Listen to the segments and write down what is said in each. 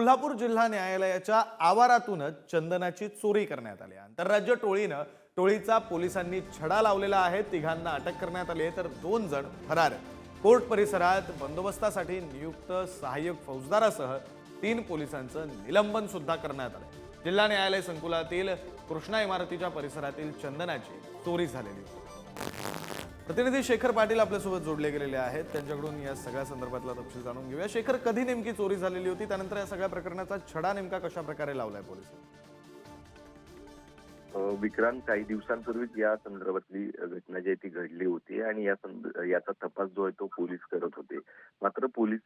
कोल्हापूर जिल्हा न्यायालयाच्या आवारातूनच चंदनाची चोरी करण्यात आली। आंतरराज्य टोळीचा पोलिसांनी छडा लावलेला आहे। तिघांना अटक करण्यात आली आहे, तर 2 जण फरार आहेत। कोर्ट परिसरात बंदोबस्तासाठी नियुक्त सहाय्यक फौजदारासह 3 पोलिसांचं निलंबन सुद्धा करण्यात आलं। जिल्हा न्यायालय संकुलातील कृष्णा इमारतीच्या परिसरातील चंदनाची चोरी झालेली होती। प्रतिनिधी शेखर पाटील आपल्यासोबत जोडले गेलेले आहेत, त्यांच्याकडून या सगळ्या संदर्भातला तपशील जाणून घेऊया। शेखर, कधी नेमकी चोरी झालेली होती, त्यानंतर या सगळ्या प्रकरणाचा छडा नेमका कशा प्रकारे लावलाय पोलिसांनी? विक्रांत, काही दिवसांपूर्वीच या संदर्भातली घटना जी आहे ती घडली होती आणि याचा तपास जो आहे तो पोलीस करत होते। मात्र पोलीस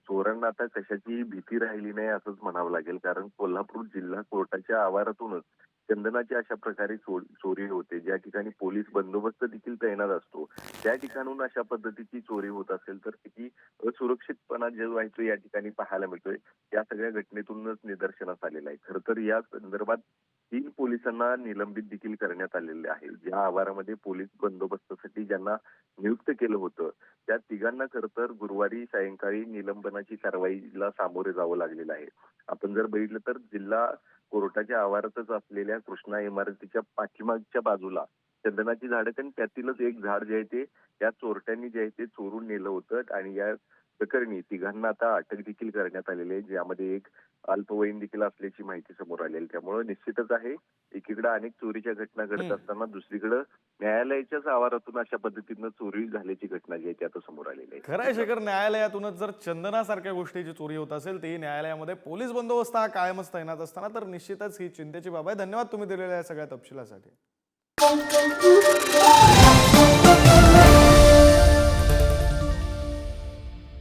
चोरांना आता कशाची भीती राहिली नाही असंच म्हणावं लागेल, कारण कोल्हापूर जिल्हा कोर्टाच्या आवारातूनच चंदनाची अशा प्रकारे चोरी होते। ज्या ठिकाणी पोलीस बंदोबस्त देखील तैनात असतो त्या ठिकाणून अशा पद्धतीची चोरी होत असेल तर किती असुरक्षितपणा जो आहे तो या ठिकाणी पाहायला मिळतोय। या सगळ्या घटनेतूनच निदर्शनास आलेलं आहे। खरं तर या संदर्भात 3 पोलिसांना निलंबित देखील करण्यात आलेले आहे। ज्या आवारामध्ये पोलीस बंदोबस्तासाठी ज्यांना नियुक्त केलं होतं त्या तिघांना खरं तर गुरुवारी सायंकाळी निलंबनाची कारवाईला सामोरे जावं लागलेलं आहे। आपण जर बघितलं तर जिल्हा कोर्टाच्या आवारातच असलेल्या कृष्णा इमारतीच्या पाठीमागच्या बाजूला चंदनाची झाडं आणि त्यातीलच एक झाड जे आहे ते त्या चोरट्यांनी जे आहे ते चोरून नेलं होतं आणि या प्रकरणी तिघांना आता अटक देखील करण्यात आलेली आहे, ज्यामध्ये एक अल्पवयीन देखील असल्याची माहिती समोर आलेली। त्यामुळे निश्चितच आहे, एकीकडे अनेक चोरीच्या घटना घडत असताना दुसरीकडे न्यायालयाच्याच आवारातून अशा पद्धतीनं चोरी झाल्याची घटना जी आहे ती आता समोर आलेली आहे। खरं आहे शेखर, न्यायालयातूनच जर चंदनासारख्या गोष्टीची चोरी होत असेल, ती न्यायालयामध्ये पोलीस बंदोबस्त हा कायमच तैनात असताना, तर निश्चितच ही चिंतेची बाब आहे। धन्यवाद तुम्ही दिलेल्या या सगळ्या तपशिलासाठी।